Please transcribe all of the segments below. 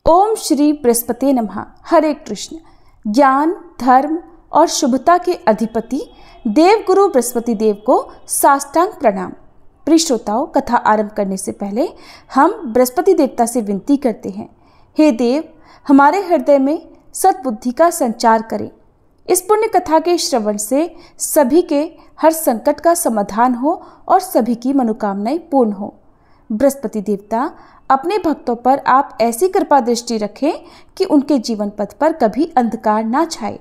ओम श्री बृहस्पति नमः। हरे कृष्ण। ज्ञान, धर्म और शुभता के अधिपति देवगुरु बृहस्पति देव को साष्टांग प्रणाम। प्रिय श्रोताओं, कथा आरंभ करने से पहले हम बृहस्पति देवता से विनती करते हैं, हे देव, हमारे हृदय में सद्बुद्धि का संचार करें। इस पुण्य कथा के श्रवण से सभी के हर संकट का समाधान हो और सभी की मनोकामनाएं पूर्ण हो। बृहस्पति देवता, अपने भक्तों पर आप ऐसी कृपा दृष्टि रखें कि उनके जीवन पथ पर कभी अंधकार ना छाए।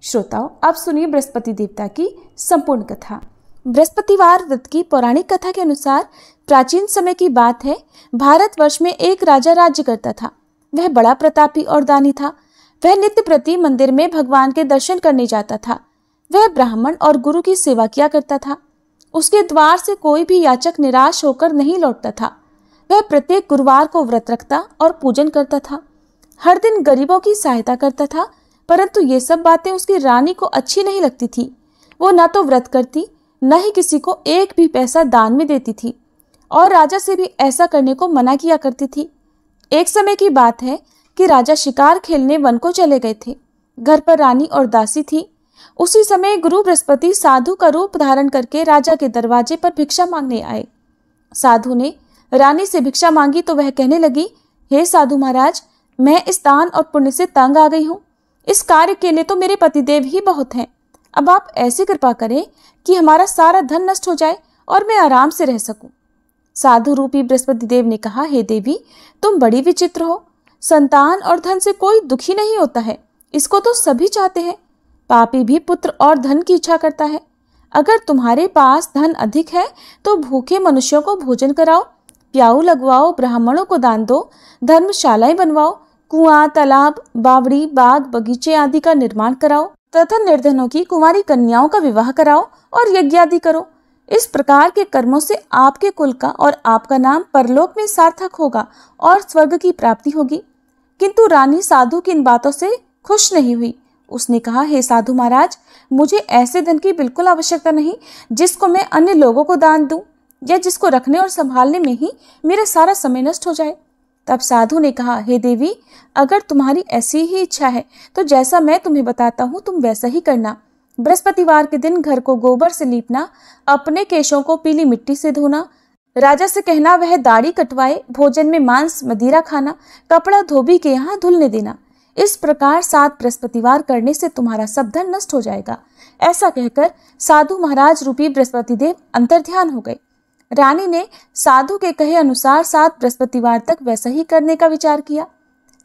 श्रोताओं, आप सुनिए बृहस्पति देवता की संपूर्ण कथा। बृहस्पतिवार व्रत की पौराणिक कथा के अनुसार प्राचीन समय की बात है। भारतवर्ष में एक राजा राज्य करता था। वह बड़ा प्रतापी और दानी था। वह नित्य प्रति मंदिर में भगवान के दर्शन करने जाता था। वह ब्राह्मण और गुरु की सेवा किया करता था। उसके द्वार से कोई भी याचक निराश होकर नहीं लौटता था। वह प्रत्येक गुरुवार को व्रत रखता और पूजन करता था। हर दिन गरीबों की सहायता करता था, परंतु ये सब बातें उसकी रानी को अच्छी नहीं लगती थी। वो न तो व्रत करती, न ही किसी को एक भी पैसा दान में देती थी और राजा से भी ऐसा करने को मना किया करती थी। एक समय की बात है कि राजा शिकार खेलने वन को चले गए थे। घर पर रानी और दासी थी। उसी समय गुरु बृहस्पति साधु का रूप धारण करके राजा के दरवाजे पर भिक्षा मांगने आए। साधु ने रानी से भिक्षा मांगी तो वह कहने लगी, हे साधु महाराज, मैं इस दान और पुण्य से तंग आ गई हूँ। इस कार्य के लिए तो मेरे पतिदेव ही बहुत हैं। अब आप ऐसी कृपा करें कि हमारा सारा धन नष्ट हो जाए और मैं आराम से रह सकूं। साधु रूपी बृहस्पति देव ने कहा, हे देवी, तुम बड़ी विचित्र हो। संतान और धन से कोई दुखी नहीं होता है, इसको तो सभी चाहते हैं। पापी भी पुत्र और धन की इच्छा करता है। अगर तुम्हारे पास धन अधिक है तो भूखे मनुष्यों को भोजन कराओ, प्याऊ लगवाओ, ब्राह्मणों को दान दो, धर्मशालाएं बनवाओ, कुआं, तालाब, बावड़ी, बाग, बगीचे आदि का निर्माण कराओ तथा निर्धनों की कुंवारी कन्याओं का विवाह कराओ और यज्ञ आदि करो। इस प्रकार के कर्मों से आपके कुल का और आपका नाम परलोक में सार्थक होगा और स्वर्ग की प्राप्ति होगी। किंतु रानी साधु की इन बातों से खुश नहीं हुई। उसने कहा, हे साधु महाराज, मुझे ऐसे धन की बिल्कुल आवश्यकता नहीं जिसको मैं अन्य लोगों को दान दूं या जिसको रखने और संभालने में ही मेरा सारा समय नष्ट हो जाए। तब साधु ने कहा, हे देवी, अगर तुम्हारी ऐसी ही इच्छा है तो जैसा मैं तुम्हें बताता हूँ तुम वैसा ही करना। बृहस्पतिवार के दिन घर को गोबर से लीपना, अपने केशों को पीली मिट्टी से धोना, राजा से कहना वह दाढ़ी कटवाए, भोजन में मांस मदिरा खाना, कपड़ा धोबी के यहाँ धुलने देना। इस प्रकार 7 बृहस्पतिवार करने से तुम्हारा सब धन नष्ट हो जाएगा। ऐसा कहकर साधु महाराज रूपी बृहस्पति देव अंतर्ध्यान हो गए। रानी ने साधु के कहे अनुसार 7 बृहस्पतिवार तक वैसा ही करने का विचार किया।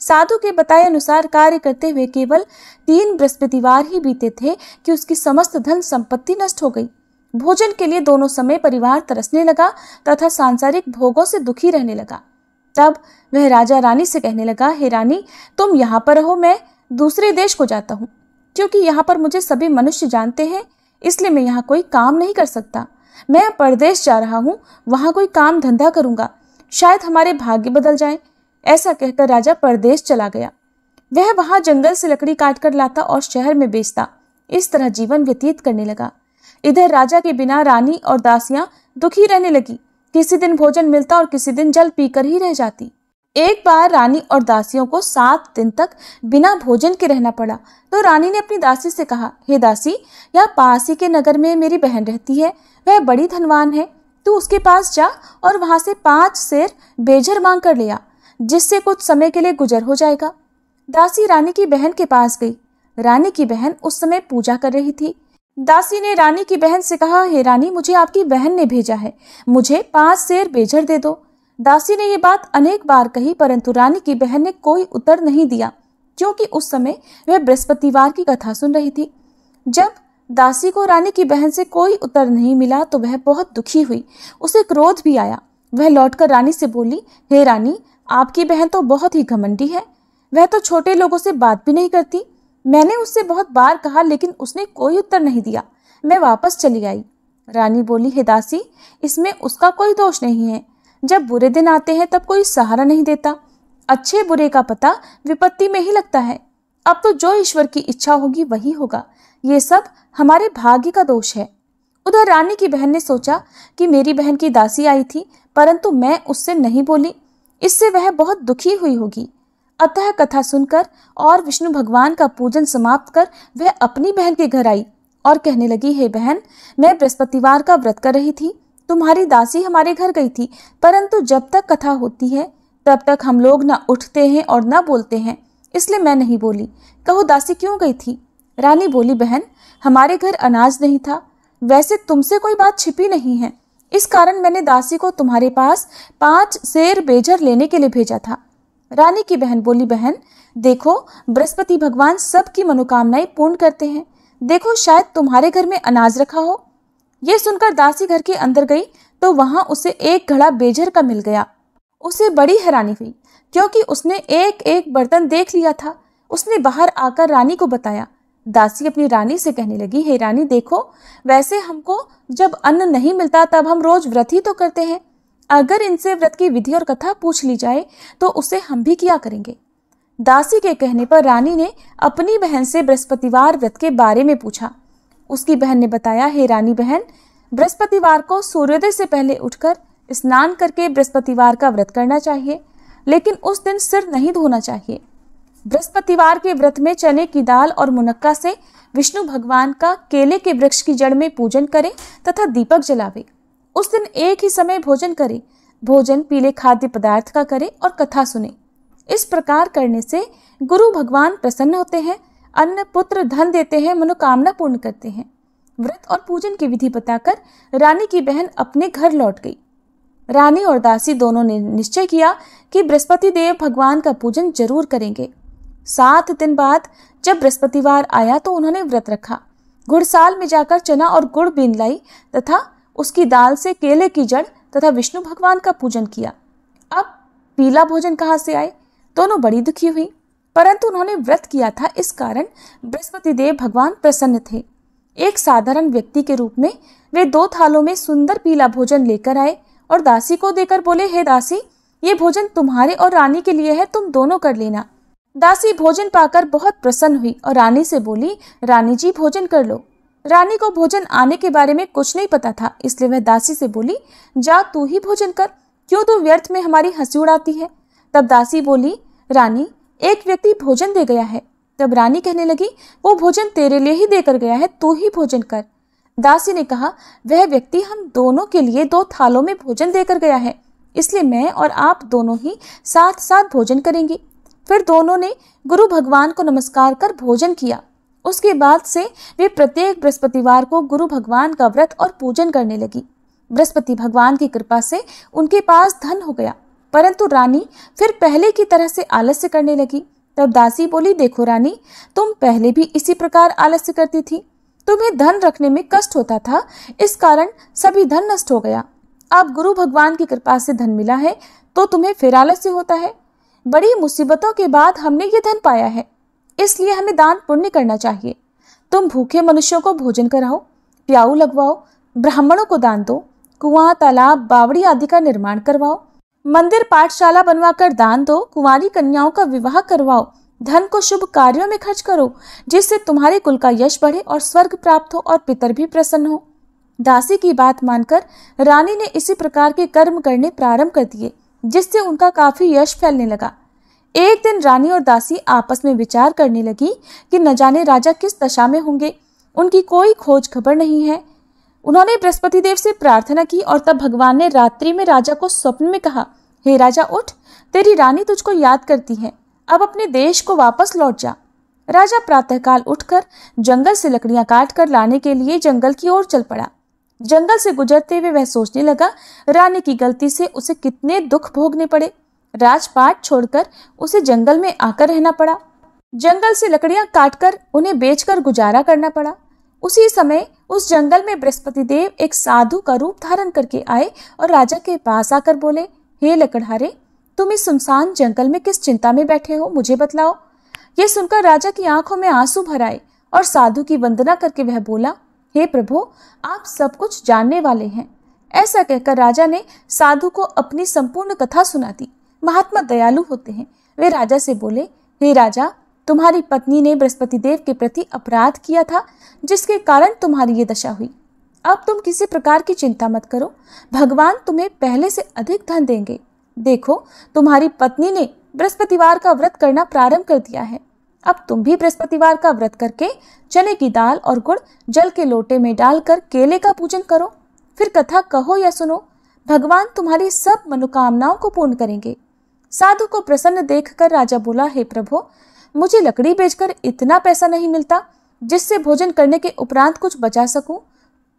साधु के बताए अनुसार कार्य करते हुए केवल 3 बृहस्पतिवार ही बीते थे कि उसकी समस्त धन संपत्ति नष्ट हो गई। भोजन के लिए दोनों समय परिवार तरसने लगा तथा सांसारिक भोगों से दुखी रहने लगा। तब वह राजा रानी से कहने लगा, हे रानी, तुम यहाँ पर रहो, मैं दूसरे देश को जाता हूँ। क्योंकि यहाँ पर मुझे सभी मनुष्य जानते हैं, इसलिए मैं यहाँ कोई काम नहीं कर सकता। मैं परदेश जा रहा हूँ, वहाँ कोई काम धंधा करूँगा, शायद हमारे भाग्य बदल जाएं। ऐसा कहकर राजा परदेश चला गया। वह वहाँ जंगल से लकड़ी काट कर लाता और शहर में बेचता। इस तरह जीवन व्यतीत करने लगा। इधर राजा के बिना रानी और दासियां दुखी रहने लगी। किसी दिन भोजन मिलता और किसी दिन जल पीकर ही रह जाती। एक बार रानी और दासियों को 7 दिन तक बिना भोजन के रहना पड़ा तो रानी ने अपनी दासी से कहा, हे दासी, यहाँ पास ही के नगर में मेरी बहन रहती है, वह बड़ी धनवान है। तू उसके पास जा और वहां से 5 सेर बेझर मांग कर ले आ, जिससे कुछ समय के लिए गुजर हो जाएगा। दासी रानी की बहन के पास गई। रानी की बहन उस समय पूजा कर रही थी। दासी ने रानी की बहन से कहा, हे रानी, मुझे आपकी बहन ने भेजा है, मुझे 5 सेर बेझर दे दो। दासी ने ये बात अनेक बार कही, परंतु रानी की बहन ने कोई उत्तर नहीं दिया, क्योंकि उस समय वह बृहस्पतिवार की कथा सुन रही थी। जब दासी को रानी की बहन से कोई उत्तर नहीं मिला तो वह बहुत दुखी हुई। उसे क्रोध भी आया। वह लौटकर रानी से बोली, हे रानी, आपकी बहन तो बहुत ही घमंडी है। वह तो छोटे लोगों से बात भी नहीं करती। मैंने उससे बहुत बार कहा, लेकिन उसने कोई उत्तर नहीं दिया। मैं वापस चली आई। रानी बोली, हे दासी, इसमें उसका कोई दोष नहीं है। जब बुरे दिन आते हैं तब कोई सहारा नहीं देता। अच्छे बुरे का पता विपत्ति में ही लगता है। अब तो जो ईश्वर की इच्छा होगी वही होगा। ये सब हमारे भाग्य का दोष है। उधर रानी की बहन ने सोचा कि मेरी बहन की दासी आई थी, परंतु मैं उससे नहीं बोली, इससे वह बहुत दुखी हुई होगी। अतः कथा सुनकर और विष्णु भगवान का पूजन समाप्त कर वह अपनी बहन के घर आई और कहने लगी, हे बहन, मैं बृहस्पतिवार का व्रत कर रही थी। तुम्हारी दासी हमारे घर गई थी, परंतु जब तक कथा होती है तब तक हम लोग न उठते हैं और न बोलते हैं, इसलिए मैं नहीं बोली। कहो दासी क्यों गई थी? रानी बोली, बहन, हमारे घर अनाज नहीं था। वैसे तुमसे कोई बात छिपी नहीं है, इस कारण मैंने दासी को तुम्हारे पास 5 सेर बेजर लेने के लिए भेजा था। रानी की बहन बोली, बहन देखो, बृहस्पति भगवान सबकी मनोकामनाएं पूर्ण करते हैं। देखो, शायद तुम्हारे घर में अनाज रखा हो। ये सुनकर दासी घर के अंदर गई तो वहां उसे एक घड़ा बेजर का मिल गया। उसे बड़ी हैरानी हुई, क्योंकि उसने एक एक बर्तन देख लिया था। उसने बाहर आकर रानी को बताया। दासी अपनी रानी से कहने लगी, हे रानी देखो, वैसे हमको जब अन्न नहीं मिलता तब हम रोज व्रत ही तो करते हैं। अगर इनसे व्रत की विधि और कथा पूछ ली जाए तो उसे हम भी किया करेंगे। दासी के कहने पर रानी ने अपनी बहन से बृहस्पतिवार व्रत के बारे में पूछा। उसकी बहन ने बताया, हे रानी बहन, बृहस्पतिवार को सूर्योदय से पहले उठकर स्नान करके बृहस्पतिवार का व्रत करना चाहिए, लेकिन उस दिन सिर नहीं धोना चाहिए। बृहस्पतिवार के व्रत में चने की दाल और मुनक्का से विष्णु भगवान का केले के वृक्ष की जड़ में पूजन करें तथा दीपक जलावे। उस दिन एक ही समय भोजन करें। भोजन पीले खाद्य पदार्थ का करें और कथा सुने। इस प्रकार करने से गुरु भगवान प्रसन्न होते हैं, अन्न पुत्र धन देते हैं, मनोकामना पूर्ण करते हैं। व्रत और पूजन की विधि बताकर रानी की बहन अपने घर लौट गई। रानी और दासी दोनों ने निश्चय किया कि बृहस्पति देव भगवान का पूजन जरूर करेंगे। 7 दिन बाद जब बृहस्पतिवार आया तो उन्होंने व्रत रखा। घुड़साल में जाकर चना और गुड़ बीन लाई तथा उसकी दाल से केले की जड़ तथा विष्णु भगवान का पूजन किया। अब पीला भोजन कहाँ से आए? दोनों बड़ी दुखी हुई, परंतु उन्होंने व्रत किया था, इस कारण बृहस्पति देव भगवान प्रसन्न थे। एक साधारण व्यक्ति के रूप में वे 2 थालों में सुंदर पीला भोजन लेकर आए और दासी को देकर बोले, हे दासी, ये भोजन तुम्हारे और रानी के लिए है, तुम दोनों कर लेना। दासी भोजन पाकर बहुत प्रसन्न हुई और रानी से बोली, रानी जी भोजन कर लो। रानी को भोजन आने के बारे में कुछ नहीं पता था, इसलिए वह दासी से बोली, जा तू ही भोजन कर, क्यों तू व्यर्थ में हमारी हंसी उड़ाती है। तब दासी बोली, रानी, एक व्यक्ति भोजन दे गया है। तब रानी कहने लगी, वो भोजन तेरे लिए ही देकर गया है, तू ही भोजन कर। दासी ने कहा, वह व्यक्ति हम दोनों के लिए 2 थालों में भोजन देकर गया है, इसलिए मैं और आप दोनों ही साथ साथ भोजन करेंगे। फिर दोनों ने गुरु भगवान को नमस्कार कर भोजन किया। उसके बाद से वे प्रत्येक बृहस्पतिवार को गुरु भगवान का व्रत और पूजन करने लगी। बृहस्पति भगवान की कृपा से उनके पास धन हो गया, परंतु रानी फिर पहले की तरह से आलस्य करने लगी। तब दासी बोली, देखो रानी, तुम पहले भी इसी प्रकार आलस्य करती थी। तुम्हें धन रखने में कष्ट होता था, इस कारण सभी धन नष्ट हो गया। अब गुरु भगवान की कृपा से धन मिला है तो तुम्हें फिर आलस्य होता है। बड़ी मुसीबतों के बाद हमने ये धन पाया है, इसलिए हमें दान पुण्य करना चाहिए। तुम भूखे मनुष्यों को भोजन कराओ, प्याऊ लगवाओ, ब्राह्मणों को दान दो, कुआं, तालाब, बावड़ी आदि का निर्माण करवाओ, मंदिर पाठशाला बनवाकर दान दो, कुंवारी कन्याओं का विवाह करवाओ, धन को शुभ कार्यों में खर्च करो, जिससे तुम्हारे कुल का यश बढ़े और स्वर्ग प्राप्त हो और पितर भी प्रसन्न हो। दासी की बात मानकर रानी ने इसी प्रकार के कर्म करने प्रारंभ कर दिए, जिससे उनका काफी यश फैलने लगा। एक दिन रानी और दासी आपस में विचार करने लगी कि न जाने राजा किस दशा में होंगे, उनकी कोई खोज खबर नहीं है। उन्होंने बृहस्पति देव से प्रार्थना की और तब भगवान ने रात्रि में राजा को स्वप्न में कहा, हे राजा उठ, तेरी रानी तुझको याद करती है, अब अपने देश को वापस लौट जा। राजा प्रातःकाल उठकर जंगल से लकड़ियां काट कर लाने के लिए जंगल की ओर चल पड़ा। जंगल से गुजरते हुए वह सोचने लगा, रानी की गलती से उसे कितने दुख भोगने पड़े। राजपाट छोड़कर उसे जंगल में आकर रहना पड़ा। जंगल से लकड़ियां काटकर उन्हें बेचकर गुजारा करना पड़ा। उसी समय उस जंगल में बृहस्पति देव एक साधु का रूप धारण करके आए और राजा के पास आकर बोले, हे लकड़हारे, तुम इस सुनसान जंगल में किस चिंता में बैठे हो, मुझे बतलाओ। यह सुनकर राजा की आंखों में आंसू भर आए और साधु की वंदना करके वह बोला, हे प्रभु, आप सब कुछ जानने वाले हैं। ऐसा कहकर राजा ने साधु को अपनी संपूर्ण कथा सुना दी। महात्मा दयालु होते हैं। वे राजा से बोले, हे राजा, तुम्हारी पत्नी ने बृहस्पति देव के प्रति अपराध किया था, जिसके कारण तुम्हारी ये दशा हुई। अब तुम किसी प्रकार की चिंता मत करो, भगवान तुम्हें पहले से अधिक धन देंगे। देखो, तुम्हारी पत्नी ने बृहस्पतिवार का व्रत करना प्रारंभ कर दिया है। अब तुम भी बृहस्पतिवार का व्रत करके चने की दाल और गुड़ जल के लोटे में डालकर केले का पूजन करो। फिर कथा कहो या सुनो, भगवान तुम्हारी सब मनोकामनाओं को पूर्ण करेंगे। साधु को प्रसन्न देखकर राजा बोला, हे प्रभु, मुझे लकड़ी बेचकर इतना पैसा नहीं मिलता जिससे भोजन करने के उपरांत कुछ बचा सकूं,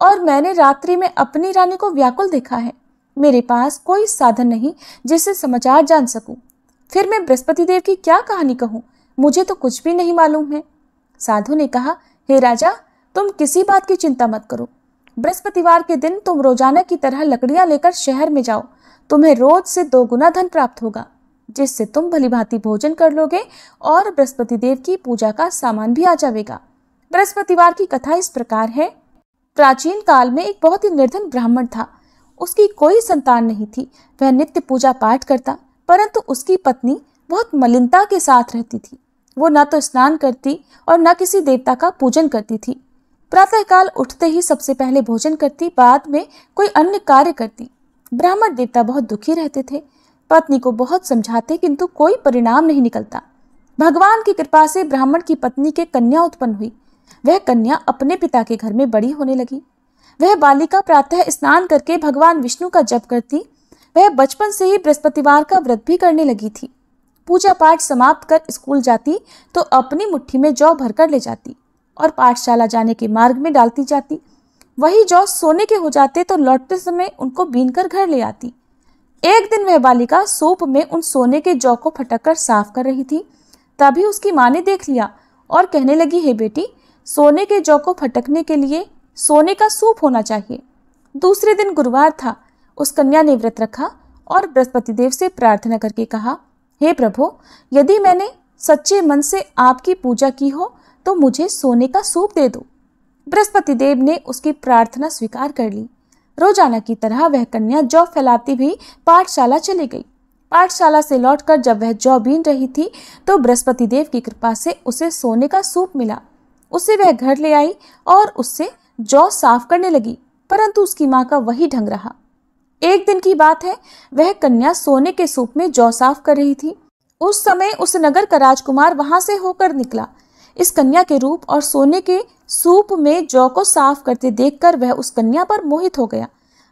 और मैंने रात्रि में अपनी रानी को व्याकुल देखा है। मेरे पास कोई साधन नहीं जिससे समाचार जान सकूं। फिर मैं बृहस्पति देव की क्या कहानी कहूं, मुझे तो कुछ भी नहीं मालूम है। साधु ने कहा, हे राजा, तुम किसी बात की चिंता मत करो। बृहस्पतिवार के दिन तुम रोजाना की तरह लकड़ियां लेकर शहर में जाओ। तुम्हें रोज से 2 गुना धन प्राप्त होगा, जिससे तुम भलीभांति भोजन कर लोगे और बृहस्पति देव की पूजा का सामान भी आ जाएगा। बृहस्पतिवार की कथा इस प्रकार है। प्राचीन काल में एक बहुत ही निर्धन ब्राह्मण था। उसकी कोई संतान नहीं थी। वह नित्य पूजा पाठ करता, परंतु उसकी पत्नी बहुत मलिनता के साथ रहती थी। वो न तो स्नान करती और न किसी देवता का पूजन करती थी। प्रातःकाल उठते ही सबसे पहले भोजन करती, बाद में कोई अन्य कार्य करती। ब्राह्मण देवता बहुत दुखी रहते थे। पत्नी को बहुत समझाते, किंतु कोई परिणाम नहीं निकलता। भगवान की कृपा से ब्राह्मण की पत्नी के कन्या उत्पन्न हुई। वह कन्या अपने पिता के घर में बड़ी होने लगी। वह बालिका प्रातः स्नान करके भगवान विष्णु का जप करती। वह बचपन से ही बृहस्पतिवार का व्रत भी करने लगी थी। पूजा पाठ समाप्त कर स्कूल जाती तो अपनी मुट्ठी में जौ भरकर ले जाती और पाठशाला जाने के मार्ग में डालती जाती। वही जौ सोने के हो जाते तो लौटते समय उनको बीनकर घर ले आती। एक दिन वह बालिका सूप में उन सोने के जौ को फटककर साफ कर रही थी। तभी उसकी माँ ने देख लिया और कहने लगी, हे बेटी, सोने के जौ को फटकने के लिए सोने का सूप होना चाहिए। दूसरे दिन गुरुवार था। उस कन्या ने व्रत रखा और बृहस्पति देव से प्रार्थना करके कहा, हे प्रभु, यदि मैंने सच्चे मन से आपकी पूजा की हो तो मुझे सोने का सूप दे दो। बृहस्पति देव ने उसकी प्रार्थना स्वीकार कर ली। रोजाना की तरह वह कन्या जौ फैलाती भी पाठशाला चली गई। पाठशाला से लौटकर जब वह जौ बीन रही थी तो बृहस्पति देव की कृपा से उसे सोने का सूप मिला। उसे वह घर ले आई और उससे जौ साफ करने लगी, परंतु उसकी माँ का वही ढंग रहा। एक दिन की बात है, वह कन्या सोने के सूप में जौ साफ कर रही थी। उस समय उस नगर का राजकुमार वहां से होकर निकला। इस कन्या के रूप और सोने के सूप में जौ को साफ करते देखकर वह उस कन्या पर मोहित हो गया।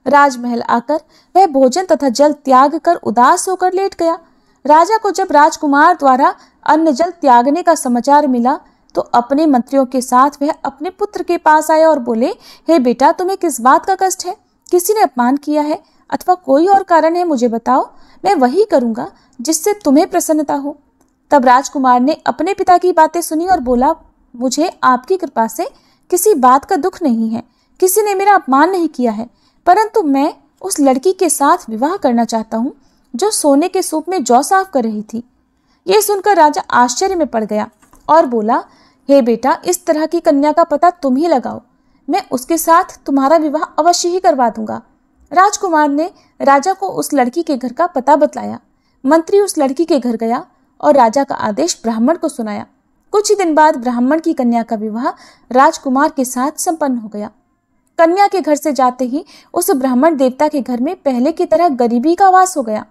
राजमहल आकर वह भोजन तथा जल त्याग कर उदास होकर लेट गया। राजा को जब राजकुमार द्वारा अन्न जल त्यागने का समाचार मिला तो अपने मंत्रियों के साथ वह अपने पुत्र के पास आया और बोले, हे बेटा, तुम्हें किस बात का कष्ट है? किसी ने अपमान किया है अथवा कोई और कारण है? मुझे बताओ, मैं वही करूंगा जिससे तुम्हें प्रसन्नता हो। तब राजकुमार ने अपने पिता की बातें सुनी और बोला, मुझे आपकी कृपा से किसी बात का दुख नहीं है। किसी ने मेरा अपमान नहीं किया है, परंतु मैं उस लड़की के साथ विवाह करना चाहता हूँ जो सोने के सूप में जौ साफ कर रही थी। ये सुनकर राजा आश्चर्य में पड़ गया और बोला, हे बेटा, इस तरह की कन्या का पता तुम ही लगाओ। मैं उसके साथ तुम्हारा विवाह अवश्य ही करवा दूंगा। राजकुमार ने राजा को उस लड़की के घर का पता बतलाया। मंत्री उस लड़की के घर गया और राजा का आदेश ब्राह्मण को सुनाया। कुछ ही दिन बाद ब्राह्मण की कन्या का विवाह राजकुमार के साथ संपन्न हो गया। कन्या के घर से जाते ही उस ब्राह्मण देवता के घर में पहले की तरह गरीबी का वास हो गया।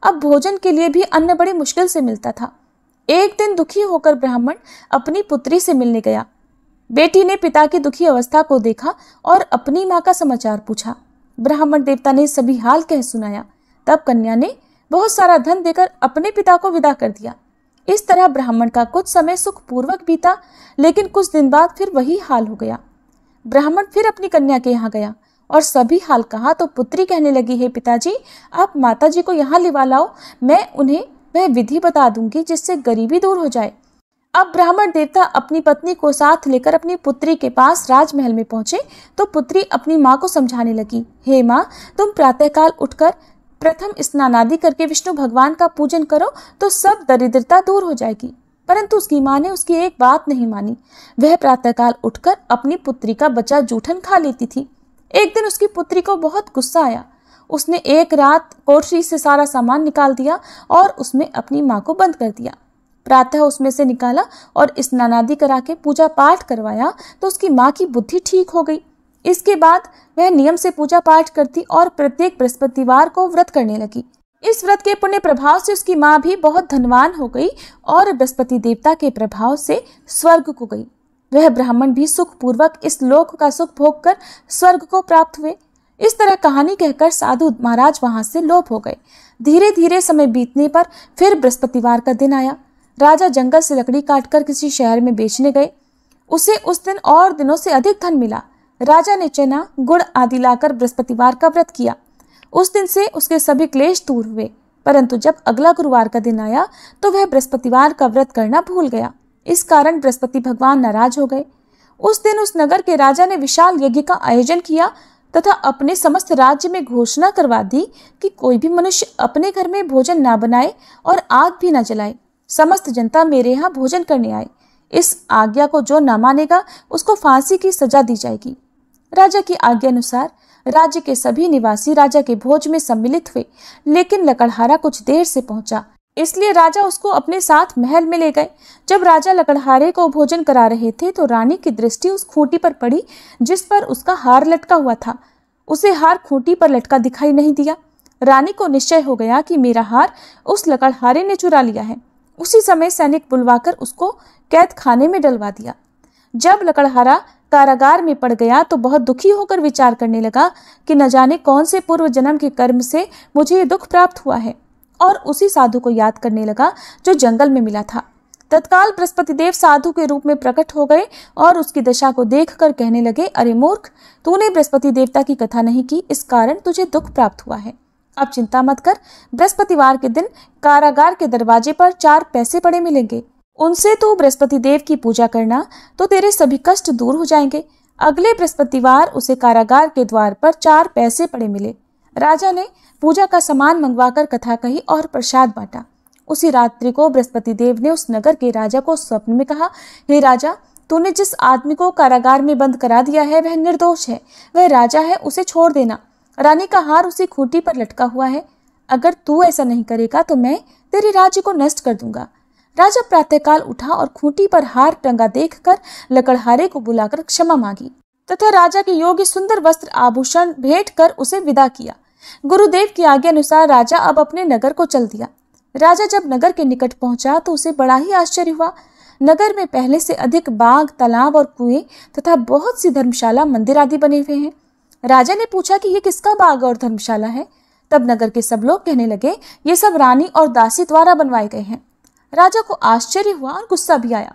अब भोजन के लिए भी अन्न बड़ी मुश्किल से मिलता था। एक दिन दुखी होकर ब्राह्मण अपनी पुत्री से मिलने गया। बेटी ने पिता की दुखी अवस्था को देखा और अपनी माँ का समाचार पूछा। ब्राह्मण देवता ने सभी हाल कह सुनाया। तब कन्या ने बहुत सारा धन देकर अपने पिता को विदा कर दिया। इस तरह ब्राह्मण का कुछ समय सुखपूर्वक बीता, लेकिन कुछ दिन बाद फिर वही हाल हो गया। ब्राह्मण फिर अपनी कन्या के यहाँ गया और सभी हाल कहा तो पुत्री कहने लगी, हे पिताजी, आप माताजी को यहाँ लिवा लाओ, मैं उन्हें वह विधि बता दूंगी जिससे गरीबी दूर हो जाए। अब ब्राह्मण देवता अपनी पत्नी को साथ लेकर अपनी पुत्री के पास राजमहल में पहुंचे तो पुत्री अपनी माँ को समझाने लगी, हे माँ, तुम प्रातःकाल उठकर प्रथम स्नान आदि करके विष्णु भगवान का पूजन करो तो सब दरिद्रता दूर हो जाएगी। परंतु उसकी माँ ने उसकी एक बात नहीं मानी। वह प्रातःकाल उठकर अपनी पुत्री का बचा जूठन खा लेती थी। एक दिन उसकी पुत्री को बहुत गुस्सा आया। उसने एक रात कोठरी से सारा सामान निकाल दिया और उसमें अपनी माँ को बंद कर दिया। प्रातः उसमें से निकाला और स्नान आदि करा के पूजा पाठ करवाया तो उसकी माँ की बुद्धि ठीक हो गई। इसके बाद वह नियम से पूजा पाठ करती और प्रत्येक बृहस्पतिवार को व्रत करने लगी। इस व्रत के पुण्य प्रभाव से उसकी माँ भी बहुत धनवान हो गई और बृहस्पति देवता के प्रभाव से स्वर्ग को गई। वह ब्राह्मण भी सुखपूर्वक इस लोक का सुख भोग कर स्वर्ग को प्राप्त हुए। इस तरह कहानी कहकर साधु महाराज वहां से लोप हो गए। धीरे धीरे समय बीतने पर फिर बृहस्पतिवार का दिन आया। राजा जंगल से लकड़ी काटकर किसी शहर में बेचने गए। उसे उस दिन और दिनों से अधिक धन मिला। राजा ने चना गुड़ आदि लाकर बृहस्पतिवार का व्रत किया। उस दिन से उसके सभी क्लेश दूर हुए। परंतु जब अगला गुरुवार का दिन आया तो वह बृहस्पतिवार का व्रत करना भूल गया। इस कारण बृहस्पति भगवान नाराज हो गए। उस दिन उस नगर के राजा ने विशाल यज्ञ का आयोजन किया तथा अपने समस्त राज्य में घोषणा करवा दी कि कोई भी मनुष्य अपने घर में भोजन ना बनाए और आग भी ना जलाए। समस्त जनता मेरे यहाँ भोजन करने आए। इस आज्ञा को जो न मानेगा उसको फांसी की सजा दी जाएगी। राजा की आज्ञा अनुसार राज्य के सभी निवासी राजा के भोज में सम्मिलित हुए, लेकिन लकड़हारा कुछ देर से पहुंचा, इसलिए राजा उसको अपने साथ महल में ले गए। जब राजा लकड़हारे को भोजन करा रहे थे तो रानी की दृष्टि उस खूंटी पर पड़ी जिस पर उसका हार लटका हुआ था। उसे हार खूंटी पर लटका दिखाई नहीं दिया। रानी को निश्चय हो गया कि मेरा हार उस लकड़हारे ने चुरा लिया है। उसी समय सैनिक बुलवाकर उसको कैद खाने में डलवा दिया। जब लकड़हारा कारागार में पड़ गया तो बहुत दुखी होकर विचार करने लगा कि न जाने कौन से पूर्व जन्म के कर्म से मुझे ये दुख प्राप्त हुआ है, और उसी साधु को याद करने लगा जो जंगल में मिला था। तत्काल बृहस्पति देव साधु के रूप में प्रकट हो गए और उसकी दशा को देखकर कहने लगे, अरे मूर्ख, तूने बृहस्पति देवता की कथा नहीं की, इस कारण तुझे दुख प्राप्त हुआ है। अब चिंता मत कर, बृहस्पतिवार के दिन कारागार के दरवाजे पर 4 पैसे पड़े मिलेंगे। उनसे तू बृहस्पति देव की पूजा करना तो तेरे सभी कष्ट दूर हो जाएंगे। अगले बृहस्पतिवार उसे कारागार के द्वार पर 4 पैसे पड़े मिले। राजा ने पूजा का सामान मंगवाकर कथा कही और प्रसाद बांटा। उसी रात्रि को बृहस्पति देव ने उस नगर के राजा को स्वप्न में कहा, हे राजा, तूने जिस आदमी को कारागार में बंद करा दिया है वह निर्दोष है, वह राजा है, उसे छोड़ देना। रानी का हार उसी खूंटी पर लटका हुआ है। अगर तू ऐसा नहीं करेगा तो मैं तेरे राज्य को नष्ट कर दूंगा। राजा प्रातःकाल उठा और खूंटी पर हार टंगा देखकर लकड़हारे को बुलाकर क्षमा मांगी तथा राजा के योग्य सुंदर वस्त्र आभूषण भेंट कर उसे विदा किया। गुरुदेव की आज्ञा अनुसार राजा अब अपने नगर को चल दिया। राजा जब नगर के निकट पहुंचा तो उसे बड़ा ही आश्चर्य हुआ। नगर में पहले से अधिक बाग, तालाब और कुएं तथा बहुत सी धर्मशाला, मंदिर आदि बने हुए हैं। राजा ने पूछा कि ये किसका बाग और धर्मशाला है? तब नगर के सब लोग कहने लगे, ये सब रानी और दासी द्वारा बनवाए गए हैं। राजा को आश्चर्य हुआ और गुस्सा भी आया।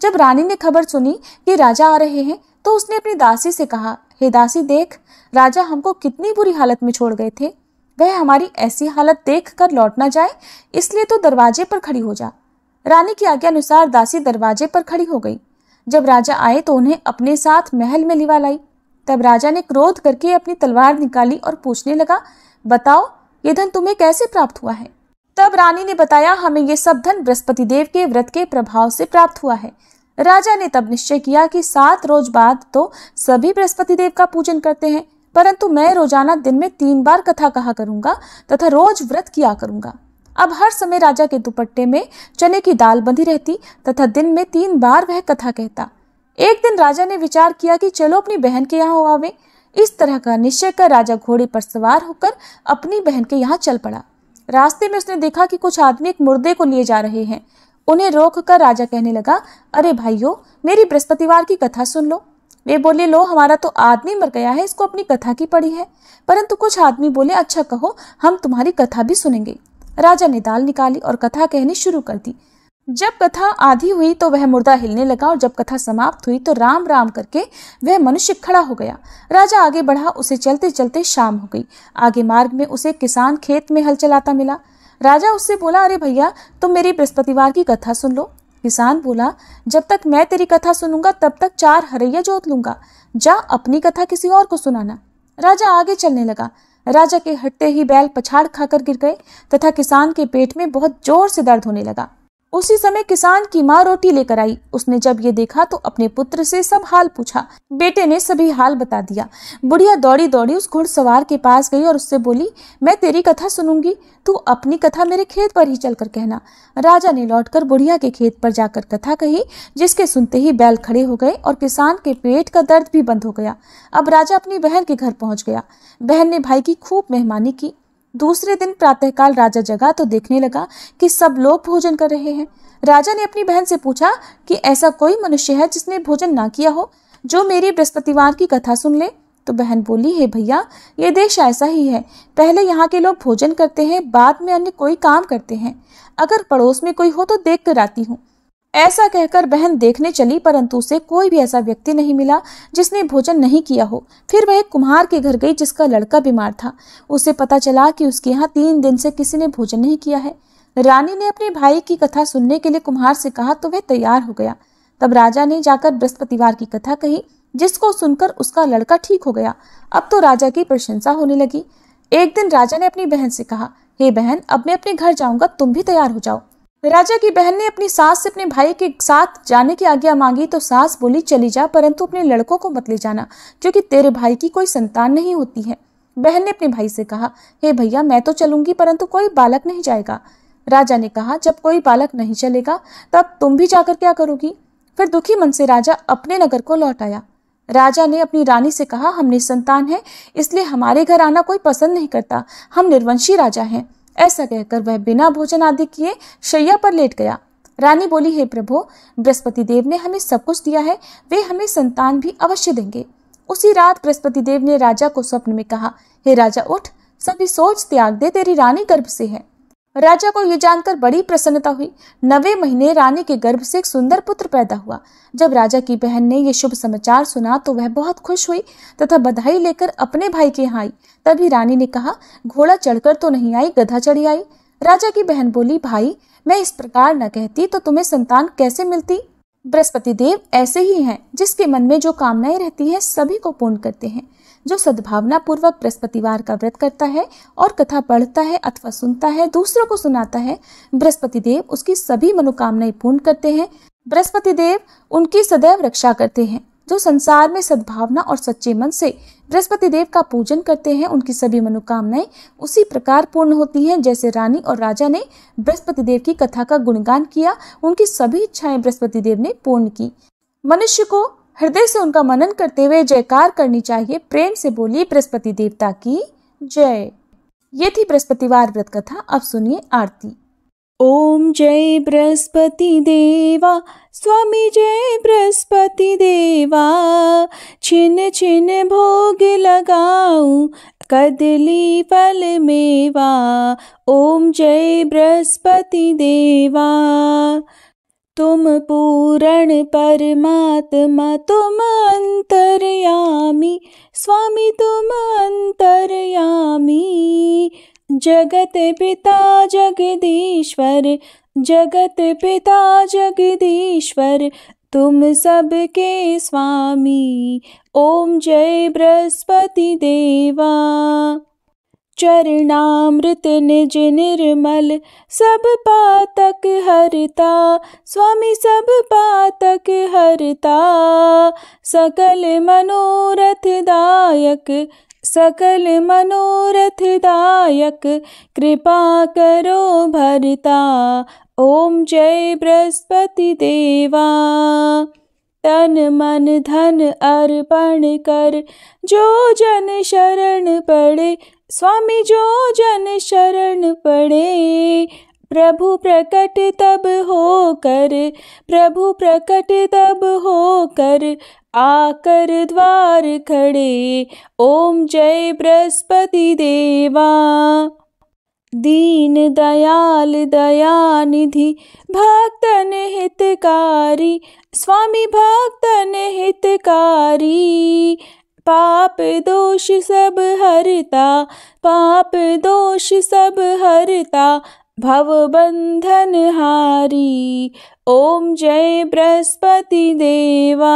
जब रानी ने खबर सुनी कि राजा आ रहे हैं तो उसने अपनी दासी से कहा, हे दासी, देख, राजा हमको कितनी बुरी हालत में छोड़ गए थे। वह हमारी ऐसी हालत देख कर लौट ना जाए, इसलिए तो दरवाजे पर खड़ी हो जा। रानी की आज्ञा अनुसार दासी दरवाजे पर खड़ी हो गई। जब राजा आए तो उन्हें अपने साथ महल में लिवा लाई। तब राजा ने क्रोध करके अपनी तलवार निकाली और पूछने लगा, बताओ, ये धन तुम्हें कैसे प्राप्त हुआ है? तब रानी ने बताया, हमें ये सब धन बृहस्पति देव के व्रत के प्रभाव से प्राप्त हुआ है। राजा ने तब निश्चय किया कि 7 रोज बाद तो सभी बृहस्पति देव का पूजन करते हैं, परंतु मैं रोजाना दिन में 3 बार कथा कहा करूंगा तथा रोज व्रत किया करूंगा। अब हर समय राजा के दुपट्टे में चने की दाल बंधी रहती तथा दिन में 3 बार वह कथा कहता। एक दिन राजा ने विचार किया कि चलो अपनी बहन के यहाँ आवे। इस तरह का निश्चय कर राजा घोड़े पर सवार होकर अपनी बहन के यहाँ चल पड़ा। रास्ते में उसने देखा कि कुछ आदमी एक मुर्दे को लिए जा रहे हैं। उन्हें रोककर राजा कहने लगा, अरे भाइयों, मेरी बृहस्पतिवार की कथा सुन लो। वे बोले, लो, हमारा तो आदमी मर गया है, इसको अपनी कथा की पड़ी है। परंतु कुछ आदमी बोले, अच्छा कहो, हम तुम्हारी कथा भी सुनेंगे। राजा ने दाल निकाली और कथा कहनी शुरू कर दी। जब कथा आधी हुई तो वह मुर्दा हिलने लगा और जब कथा समाप्त हुई तो राम राम करके वह मनुष्य खड़ा हो गया। राजा आगे बढ़ा, उसे चलते चलते शाम हो गई। आगे मार्ग में उसे किसान खेत में हल चलाता मिला। राजा उससे बोला, अरे भैया, तुम मेरी बृहस्पतिवार की कथा सुन लो। किसान बोला, जब तक मैं तेरी कथा सुनूंगा तब तक 4 हरैया जोत लूंगा। जा अपनी कथा किसी और को सुनाना। राजा आगे चलने लगा। राजा के हटते ही बैल पछाड़ खाकर गिर गए तथा किसान के पेट में बहुत जोर से दर्द होने लगा। उसी समय किसान की माँ रोटी लेकर आई। उसने जब ये देखा तो अपने पुत्र से सब हाल पूछा। बेटे ने सभी हाल बता दिया। बुढ़िया दौड़ी दौड़ी उस घुड़सवार के पास गई और उससे बोली, मैं तेरी कथा सुनूंगी, तू अपनी कथा मेरे खेत पर ही चलकर कहना। राजा ने लौटकर बुढ़िया के खेत पर जाकर कथा कही, जिसके सुनते ही बैल खड़े हो गए और किसान के पेट का दर्द भी बंद हो गया। अब राजा अपनी बहन के घर पहुंच गया। बहन ने भाई की खूब मेहमानी की। दूसरे दिन प्रातःकाल राजा जगा तो देखने लगा कि सब लोग भोजन कर रहे हैं। राजा ने अपनी बहन से पूछा कि ऐसा कोई मनुष्य है जिसने भोजन ना किया हो, जो मेरी बृहस्पतिवार की कथा सुन ले। तो बहन बोली, हे भैया, ये देश ऐसा ही है। पहले यहाँ के लोग भोजन करते हैं, बाद में अन्य कोई काम करते हैं। अगर पड़ोस में कोई हो तो देख कर आती हूँ। ऐसा कहकर बहन देखने चली, परंतु उसे कोई भी ऐसा व्यक्ति नहीं मिला जिसने भोजन नहीं किया हो। फिर वह एक कुम्हार के घर गई जिसका लड़का बीमार था। उसे पता चला कि उसके यहाँ 3 दिन से किसी ने भोजन नहीं किया है। रानी ने अपने भाई की कथा सुनने के लिए कुम्हार से कहा तो वह तैयार हो गया। तब राजा ने जाकर बृहस्पतिवार की कथा कही, जिसको सुनकर उसका लड़का ठीक हो गया। अब तो राजा की प्रशंसा होने लगी। एक दिन राजा ने अपनी बहन से कहा, हे बहन, अब मैं अपने घर जाऊंगा, तुम भी तैयार हो जाओ। राजा की बहन ने अपनी सास से अपने भाई के साथ जाने की आज्ञा मांगी तो सास बोली, चली जा, परंतु अपने लड़कों को मत ले जाना, क्योंकि तेरे भाई की कोई संतान नहीं होती है। बहन ने अपने भाई से कहा, हे भैया, मैं तो चलूंगी, परंतु कोई बालक नहीं जाएगा। राजा ने कहा, जब कोई बालक नहीं चलेगा तब तुम भी जाकर क्या करोगी। फिर दुखी मन से राजा अपने नगर को लौट आया। राजा ने अपनी रानी से कहा, हम निसंतान हैं, इसलिए हमारे घर आना कोई पसंद नहीं करता। हम निर्वंशी राजा हैं। ऐसा कहकर वह बिना भोजन आदि किए शैया पर लेट गया। रानी बोली, हे प्रभु, बृहस्पति देव ने हमें सब कुछ दिया है, वे हमें संतान भी अवश्य देंगे। उसी रात बृहस्पति देव ने राजा को स्वप्न में कहा, हे राजा, उठ, सभी सोच त्याग दे, तेरी रानी गर्भ से है। राजा को यह जानकर बड़ी प्रसन्नता हुई। 9वें महीने रानी के गर्भ से एक सुंदर पुत्र पैदा हुआ। जब राजा की बहन ने यह शुभ समाचार सुना तो वह बहुत खुश हुई तथा बधाई लेकर अपने भाई के यहाँ आई। तभी रानी ने कहा, घोड़ा चढ़कर तो नहीं आई, गधा चढ़ी आई। राजा की बहन बोली, भाई, मैं इस प्रकार न कहती तो तुम्हें संतान कैसे मिलती। बृहस्पति देव ऐसे ही हैं, जिसके मन में जो कामनाएं रहती है सभी को पूर्ण करते हैं। जो सद्भावना पूर्वक बृहस्पतिवार का व्रत करता है और कथा पढ़ता है अथवा सुनता है, दूसरों को सुनाता है, बृहस्पति देव उसकी सभी मनोकामनाएं पूर्ण करते हैं। बृहस्पति देव उनकी सदैव रक्षा करते हैं। जो संसार में सद्भावना और सच्चे मन से बृहस्पति देव का पूजन करते हैं, उनकी सभी मनोकामनाएं उसी प्रकार पूर्ण होती हैं जैसे रानी और राजा ने बृहस्पति देव की कथा का गुणगान किया, उनकी सभी इच्छाएं बृहस्पति देव ने पूर्ण की। मनुष्य को हृदय से उनका मनन करते हुए जयकार करनी चाहिए। प्रेम से बोलिए, बृहस्पति देवता की जय। ये थी बृहस्पतिवार व्रत कथा। अब सुनिए आरती। ओम जय बृहस्पति देवा, स्वामी जय बृहस्पति देवा, छिन छिन भोग लगाऊं, कदली फल मेवा। ओम जय बृहस्पति देवा, तुम पूर्ण परमात्मा, तुम अंतर्यामी, स्वामी तुम अंतर्यामी। जगत पिता जगदीश्वर, जगत पिता जगदीश्वर, तुम सबके स्वामी। ओम जय बृहस्पति देवा, चरणामृत निज निर्मल, सब पातक हरता, स्वामी सब पातक हरता। सकल मनोरथ दायक, सकल मनोरथ दायक, कृपा करो भरता। ओम जय बृहस्पति देवा, तन मन धन अर्पण कर, जो जन शरण पड़े, स्वामी जो जन शरण पड़े। प्रभु प्रकट तब होकर, प्रभु प्रकट तब होकर, आकर द्वार खड़े। ओम जय बृहस्पति देवा, दीन दयाल दयानिधि, भक्तन हितकारी, स्वामी भक्तन हितकारी। पाप दोष सब हरता, पाप दोष सब हरता, भव बंधन हारी। ओम जय बृहस्पति देवा,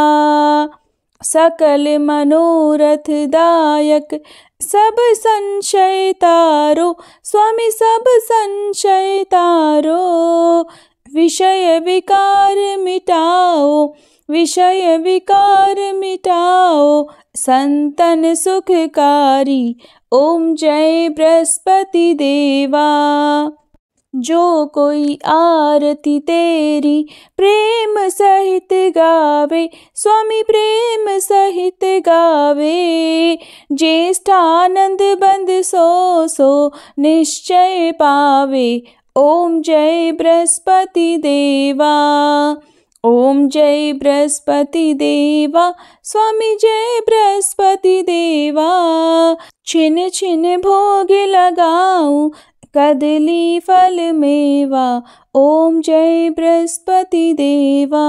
सकल मनोरथ दायक, सब संशय तारो, स्वामी सब संशय तारो। विषय विकार मिटाओ, विषय विकार मिटाओ, संतन सुखकारी। ओम जय बृहस्पति देवा, जो कोई आरती तेरी प्रेम सहित गावे, स्वामी प्रेम सहित गावे। ज्येष्ठानंद बंद सो सो निश्चय पावे। ओम जय बृहस्पति देवा, ओम जय बृहस्पति देवा, स्वामी जय बृहस्पति देवा। छिन छिन भोग लगाऊं कदली फल मेवा, ओम जय बृहस्पति देवा।